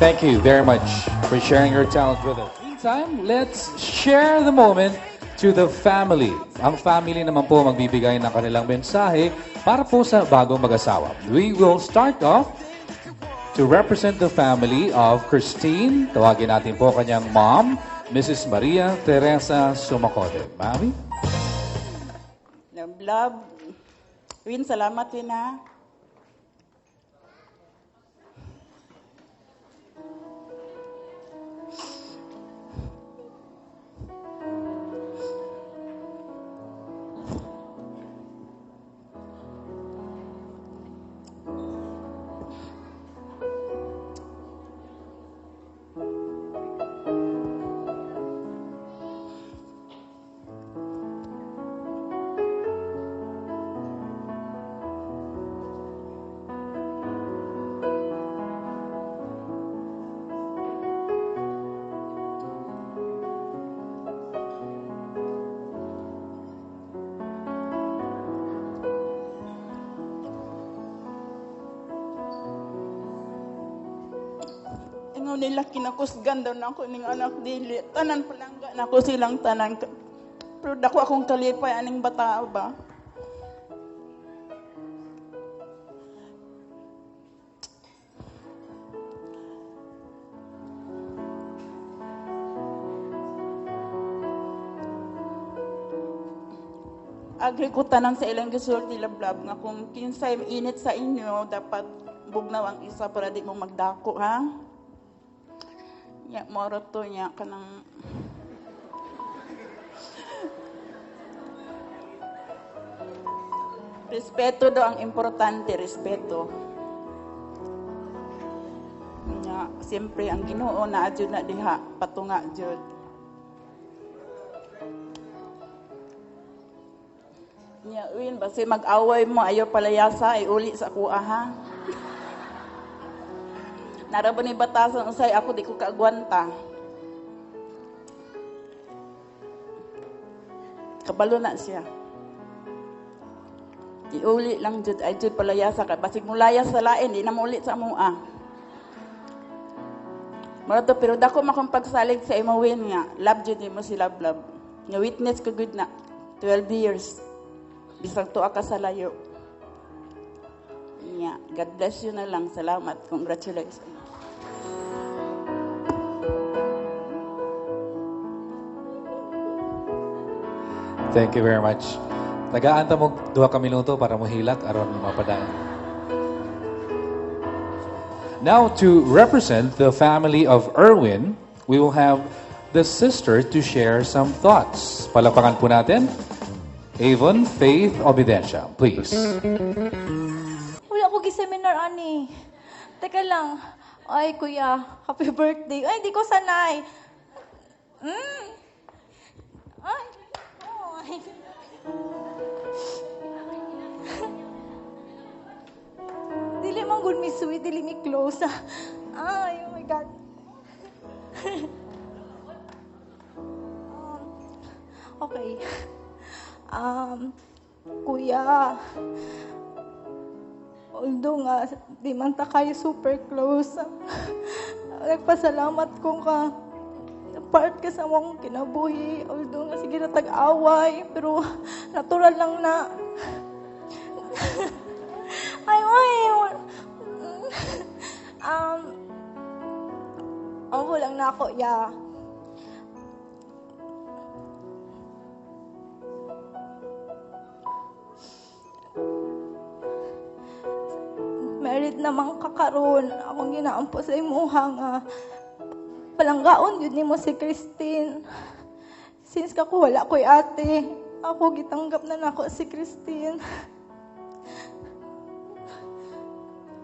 Thank you very much for sharing your talent with us. Meantime, let's share the moment to the family. Ang family naman po magbibigay ng kanilang mensahe para po sa bagong mag-asawa. We will start off to represent the family of Christine. Tawagin natin po kanyang mom, Mrs. Maria Teresa Sumacote. Mami? Love, Win, salamat Win ha. Ingon nila kinakusgan daw na ako ning anak dili. Tanan palangga na ako silang tanan. Pero dako akong kalipay aning bata ba. Agri ko tanan sa ilang gisulti lablab nga kung kinsay init sa inyo dapat bugnaw ang isa para di mo magdako ha. Ya, moro to niya kanang respeto daw ang importante, respeto. Ya, siyempre ang Ginoo na adyo na diha, patunga jud. Ya, Win, basi mag-away mo ayo palayasa ay uli sa kuha ha. Narabo ni batasan usay ako di ko kaagwanta. Kabalo na siya. Iuli lang jud ay jud palayasa ka basig mulayas sa lain di na maulit sa mua. Marato pero dako makong pagsalig sa imo Win nga love jud mo si love. Nga witness ko good na 12 years. Bisag tuwa ka sa layo. Yeah, God bless you na lang. Salamat. Congratulations. Thank you very much. Nagaanta mo 2 ka minuto para muhilat aron mapadaan. Now, to represent the family of Erwin, we will have the sister to share some thoughts. Palakpakan po natin. Avon Faith Obidencia, please. Wala ko gi-seminar, ani. Teka lang. Ay, kuya, happy birthday. Ay, di ko sanay. Ay, ay. Dili man good mi sweet, dili mi close. Ay, oh my God. Okay. Kuya, although nga, di man ta kayo super close, nagpasalamat ko ka, part ka sa mong kinabuhi, although nga sige na tag-away, pero natural lang na. Ay, lang na ako, yeah. Married namang kakaroon, akong ginaampo sa imuha nga palanggaon yun ni mo si Christine. Since kako wala ko'y ate, ako gitanggap na nako si Christine.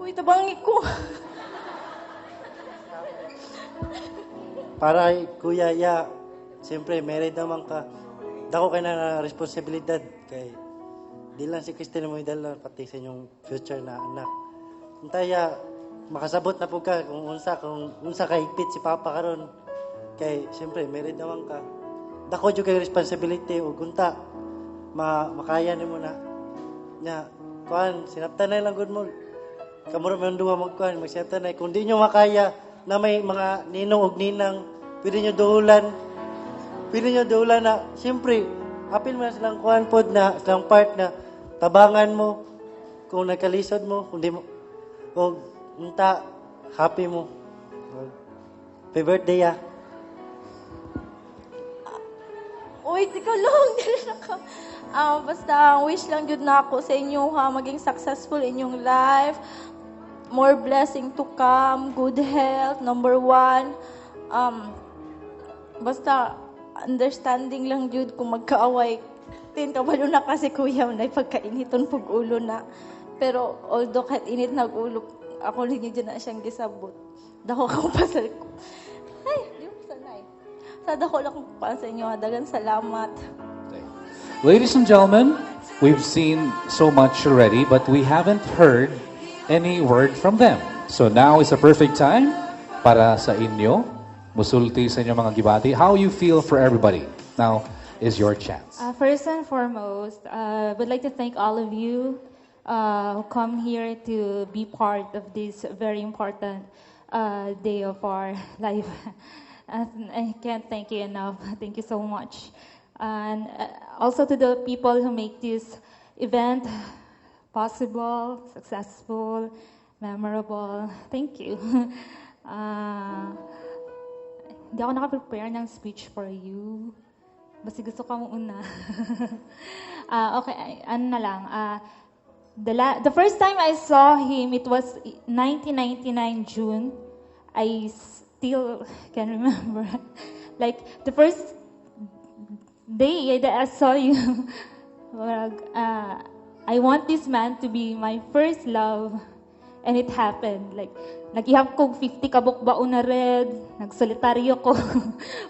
Uy, tabangi ko. Para kuya, ya, siyempre, married naman ka. Dako ka na responsibilidad. Kay, di lang si Christine mo idala, pati sa inyong future na anak. Untaya, makasabot na po ka kung unsa ka higpit si Papa karon. Kay, siyempre, married naman ka. Dako dyo kay responsibility o kunta. Makaya ni mo na. Nya, kuhan, sinaptan na lang good mo. Kamura man duwa magkuhan, magsinaptan na. Kung di nyo makaya, na may mga ninong o ninang, pwede nyo duhulan na, siyempre, apil mo na silang kuhan pod na, silang part na, tabangan mo, kung nagkalisod mo, kung di mo, kung unta, happy mo. Happy birthday, ah. Uy, di ka lang. Dili na ka. Basta, wish lang yun na ako sa inyo ha, maging successful in yung life. More blessing to come, good health, number one. Basta, understanding lang yun kung magkaaway. Kabalo na kasi kuya na pagkainiton pag ulo na. Pero although kahit init nag-ulo, ako rin yun na siyang gisabot. Dako akong pasal ko. Ay, di mo sanay. Sa dako lang kung pa sa inyo. Dagan salamat. Ladies and gentlemen, we've seen so much already, but we haven't heard any word from them. So now is a perfect time para sa inyo, musulti sa inyo mga gibati. How you feel for everybody. Now is your chance. First and foremost, would like to thank all of you who come here to be part of this very important day of our life. And I can't thank you enough. Thank you so much. And also to the people who make this event possible, successful, memorable. Thank you. Hindi ako naka-prepare ng speech for you. Basta gusto ka mo una. Okay, ano na lang. The first time I saw him, it was 1999 June. I still can remember. Like, the first day that I saw you, I want this man to be my first love. And it happened. Like, nag-ihap ko 50 kabukbao na red, nagsolitaryo ko,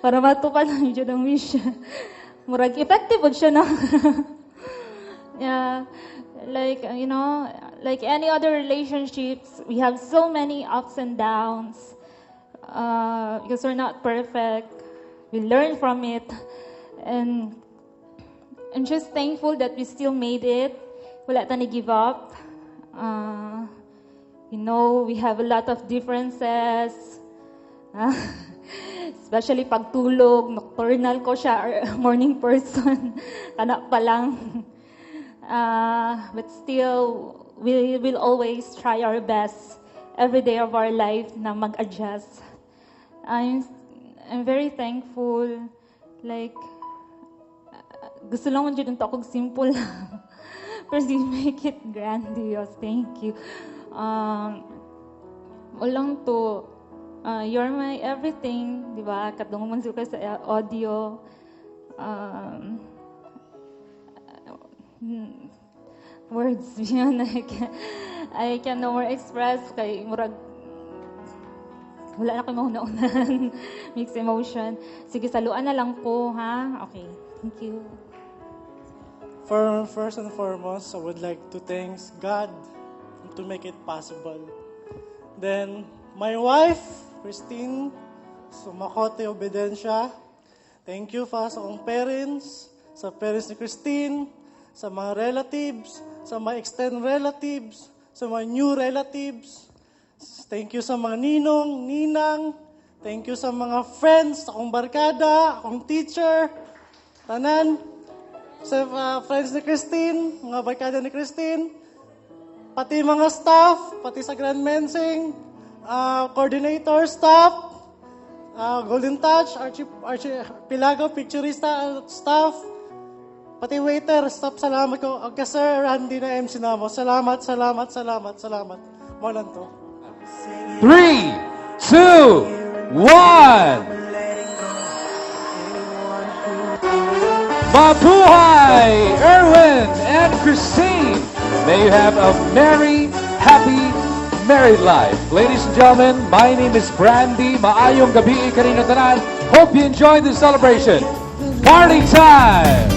para matupad lang yun ang wish. Murag, effective siya na. Yeah, like, you know, like any other relationships, we have so many ups and downs. Because we're not perfect. We learn from it. And I'm just thankful that we still made it. Wala tayong give up. You know, we have a lot of differences. Especially pagtulog, nocturnal ko siya, or morning person. Tanak pa lang. But still, we will always try our best every day of our life na mag-adjust. I'm very thankful. Like, gusto lang man dyan akong simple lang. Pero you make it grandiose. Thank you. Walang to, you're my everything, di ba? Katong man sila sa audio. Words, yun. I can no more express. Kay murag, wala na kayo mauna-unan. Mixed emotion. Sige, saluan na lang po, ha? Okay. Thank you. First and foremost, I would like to thank God to make it possible. Then, my wife, Christine, Sumakote Obedensya. Thank you pa sa akong parents, sa parents ni Christine, sa mga relatives, sa mga extended relatives, sa mga new relatives. Thank you sa mga ninong, ninang. Thank you sa mga friends, akong barkada, akong teacher, tanan. Sa friends ni Christine, mga barkada ni Christine, pati mga staff, pati sa Grand Mensing, coordinator, staff, Golden Touch, Archie Pilagaw, picturista, staff, pati waiter, staff, salamat ko. Okay, Sir Randy na MC Namo. Salamat. Mo lang to. 3, 2, 1. Mabuhay, Erwin and Christine. May you have a merry, happy, married life. Ladies and gentlemen, my name is Brandy. Maayong gabi kanina tanan. Hope you enjoyed the celebration. Party time!